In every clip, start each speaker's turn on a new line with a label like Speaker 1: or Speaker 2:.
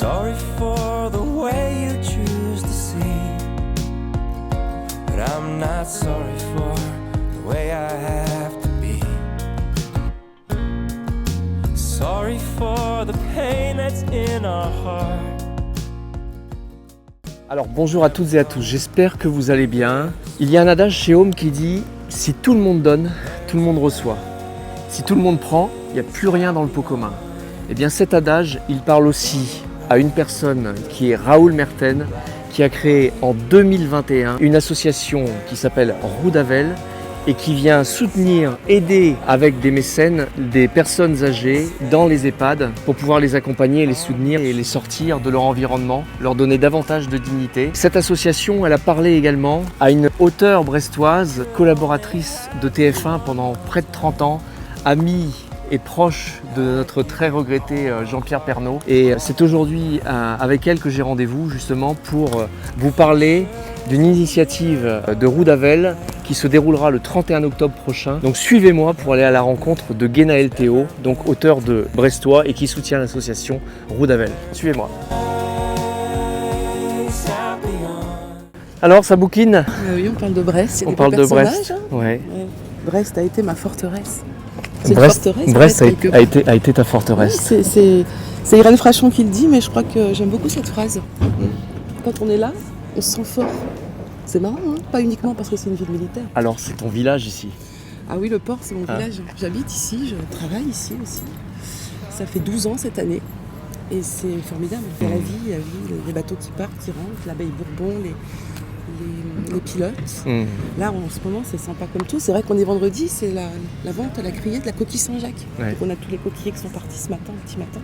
Speaker 1: Sorry for the way you choose to see, but I'm not sorry for the way I have to be. Sorry for the pain that's in our heart.
Speaker 2: Alors bonjour à toutes et à tous, j'espère que vous allez bien. Il y a un adage chez Home qui dit « Si tout le monde donne, tout le monde reçoit. Si tout le monde prend, il n'y a plus rien dans le pot commun. » Eh bien cet adage, il parle aussi à une personne qui est Raoul Merten, qui a créé en 2021 une association qui s'appelle Roudavel et qui vient soutenir, aider avec des mécènes des personnes âgées dans les EHPAD pour pouvoir les accompagner, les soutenir et les sortir de leur environnement, leur donner davantage de dignité. Cette association, elle a parlé également à une auteure brestoise, collaboratrice de TF1 pendant près de 30 ans, amie et proche de notre très regretté Jean-Pierre Pernaut. Et c'est aujourd'hui avec elle que j'ai rendez-vous justement pour vous parler d'une initiative de Roudavel qui se déroulera le 31 octobre prochain. Donc suivez-moi pour aller à la rencontre de Guénaël Théo, donc auteur de Brestois et qui soutient l'association Roudavel. Suivez-moi. Alors ça bouquine?
Speaker 3: Oui, on parle de Brest.
Speaker 2: On parle de Brest.
Speaker 3: Hein.
Speaker 2: Ouais.
Speaker 3: Brest a été ma forteresse.
Speaker 2: Brest a été ta forteresse.
Speaker 3: Oui, c'est Irène Frachon qui le dit, mais je crois que j'aime beaucoup cette phrase. Quand on est là, on se sent fort. C'est marrant, hein, pas uniquement parce que c'est une ville militaire.
Speaker 2: Alors c'est ton village ici?
Speaker 3: Ah oui, le port, c'est mon village. J'habite ici, je travaille ici aussi. Ça fait 12 ans cette année. Et c'est formidable. Il y a la vie, les bateaux qui partent, qui rentrent, l'abeille Bourbon, les pilotes. Là, en ce moment, c'est sympa comme tout. C'est vrai qu'on est vendredi, c'est la vente à la criée de la coquille Saint-Jacques. Ouais. Donc on a tous les coquillers qui sont partis ce matin, petit matin.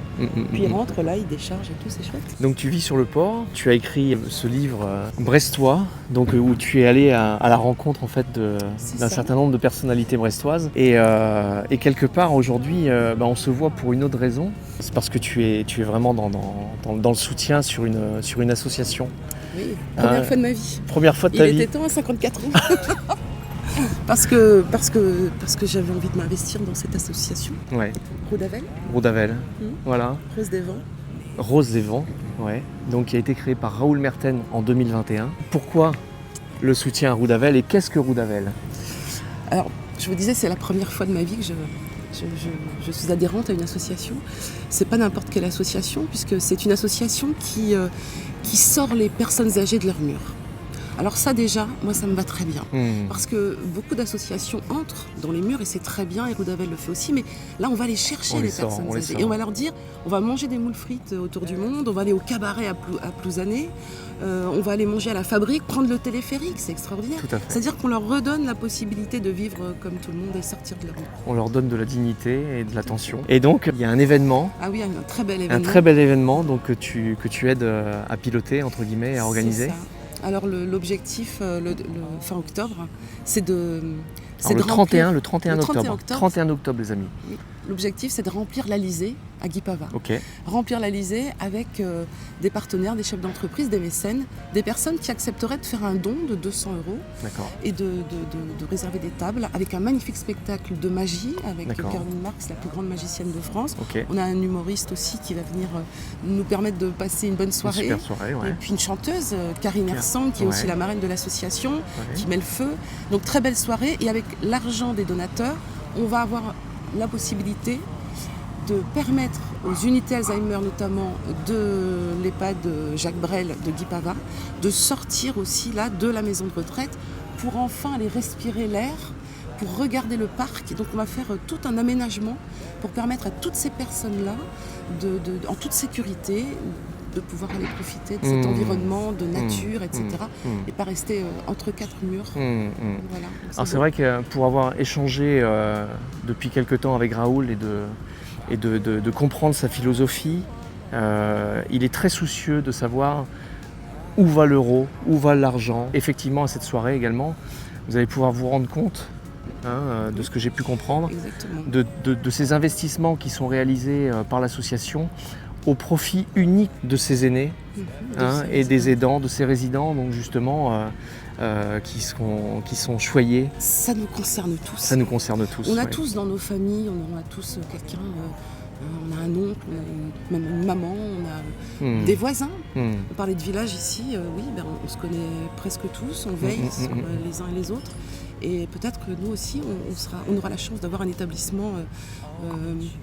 Speaker 3: Puis ils rentrent, là, ils déchargent et tout, c'est chouette.
Speaker 2: Donc tu vis sur le port, tu as écrit ce livre Brestois, donc, où tu es allé à la rencontre en fait, d'un certain nombre de personnalités brestoises. Et quelque part, aujourd'hui, on se voit pour une autre raison. C'est parce que tu es vraiment dans le soutien sur une association.
Speaker 3: Oui, première fois de ma vie.
Speaker 2: Première fois de ta vie.
Speaker 3: Il était temps à 54 ans. parce que j'avais envie de m'investir dans cette association.
Speaker 2: Ouais.
Speaker 3: Roudavel.
Speaker 2: Voilà. Rose des Vents, ouais. Donc qui a été créée par Raoul Merten en 2021. Pourquoi le soutien à Roudavel et qu'est-ce que Roudavel?
Speaker 3: Alors, je vous disais, c'est la première fois de ma vie que je suis adhérente à une association. C'est pas n'importe quelle association, puisque c'est une association qui sort les personnes âgées de leur mur. Alors ça déjà, moi ça me va très bien. Parce que beaucoup d'associations entrent dans les murs et c'est très bien, et Roudavel le fait aussi, mais là on va aller chercher les personnes âgées. Et on va leur dire, on va manger des moules frites autour du monde, on va aller au cabaret à Plouzané, on va aller manger à la fabrique, prendre le téléphérique, c'est extraordinaire. C'est-à-dire qu'on leur redonne la possibilité de vivre comme tout le monde et sortir de leur mur.
Speaker 2: On leur donne de la dignité et de l'attention. Et donc il y a un événement.
Speaker 3: Ah oui, un très bel événement.
Speaker 2: Un très bel événement donc, que tu aides à piloter, entre guillemets, à organiser.
Speaker 3: C'est ça. Alors l'objectif, fin octobre, c'est de...
Speaker 2: le 31 octobre. 31 octobre, les amis.
Speaker 3: L'objectif, c'est de remplir l'Alizé à Guipava.
Speaker 2: Okay.
Speaker 3: Remplir l'Alizé avec des partenaires, des chefs d'entreprise, des mécènes, des personnes qui accepteraient de faire un don de 200 € et de réserver des tables avec un magnifique spectacle de magie avec Caroline Marx, la plus grande magicienne de France. Okay. On a un humoriste aussi qui va venir nous permettre de passer une bonne soirée.
Speaker 2: Une super soirée, ouais.
Speaker 3: Et puis une chanteuse, Karine Hersand, qui est aussi la marraine de l'association, qui met le feu. Donc très belle soirée. Et avec l'argent des donateurs, on va avoir la possibilité de permettre aux unités Alzheimer, notamment de l'EHPAD Jacques Brel de Guipava, de sortir aussi là de la maison de retraite pour enfin aller respirer l'air, pour regarder le parc. Et donc on va faire tout un aménagement pour permettre à toutes ces personnes-là, en toute sécurité, de pouvoir aller profiter de cet environnement, de nature, etc. Et pas rester entre quatre murs. Voilà,
Speaker 2: alors c'est vrai que pour avoir échangé depuis quelque temps avec Raoul et de comprendre sa philosophie, il est très soucieux de savoir où va l'euro, où va l'argent. Effectivement, à cette soirée également, vous allez pouvoir vous rendre compte de ce que j'ai pu comprendre, de ces investissements qui sont réalisés par l'association au profit unique de ces aînés et des aidants, de ces résidents, donc justement qui sont choyés.
Speaker 3: Ça nous concerne tous.
Speaker 2: Ça nous concerne tous.
Speaker 3: On a tous dans nos familles, on a tous quelqu'un On a un oncle, même une maman, on a des voisins. On parlait de village ici, oui, on se connaît presque tous, on veille sur les uns et les autres. Et peut-être que nous aussi, on aura la chance d'avoir un établissement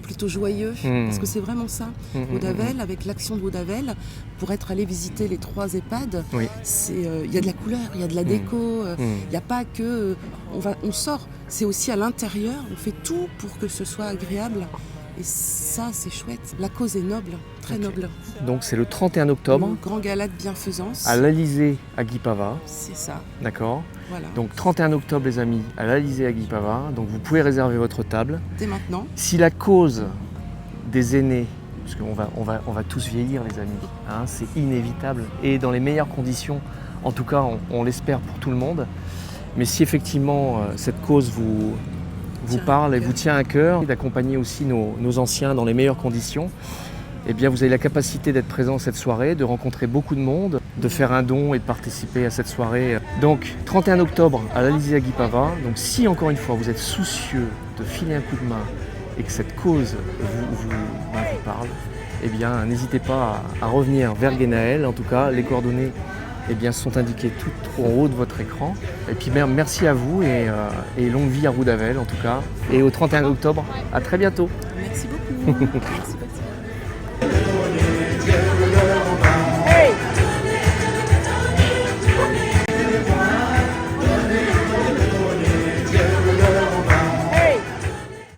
Speaker 3: plutôt joyeux, parce que c'est vraiment ça. Audavel, avec l'action de Audavel, pour être allé visiter les 3 EHPAD, il y a de la couleur, il y a de la déco, il n'y a pas que... on sort, c'est aussi à l'intérieur, on fait tout pour que ce soit agréable. Et ça, c'est chouette. La cause est noble, très noble.
Speaker 2: Donc c'est le 31 octobre.
Speaker 3: Le grand gala de bienfaisance.
Speaker 2: À l'Alizé à Guipava.
Speaker 3: C'est ça.
Speaker 2: D'accord.
Speaker 3: Voilà.
Speaker 2: Donc 31 octobre les amis, à l'Alizé à Guipava. Donc vous pouvez réserver votre table.
Speaker 3: Dès maintenant.
Speaker 2: Si la cause des aînés, parce qu'on va tous vieillir les amis, hein, c'est inévitable et dans les meilleures conditions, en tout cas on l'espère pour tout le monde. Mais si effectivement cette cause vous parle et vous tient à cœur, d'accompagner aussi nos anciens dans les meilleures conditions, eh bien vous avez la capacité d'être présent cette soirée, de rencontrer beaucoup de monde, de faire un don et de participer à cette soirée. Donc 31 octobre à l'Alizé à Guipava. Donc si encore une fois vous êtes soucieux de filer un coup de main et que cette cause vous parle, eh bien n'hésitez pas à revenir vers Guénaël. En tout cas, les coordonnées sont indiquées tout en haut de votre écran. Et puis merci à vous et longue vie à Audavel en tout cas. Et au 31 octobre, à très bientôt.
Speaker 3: Merci beaucoup. Merci beaucoup.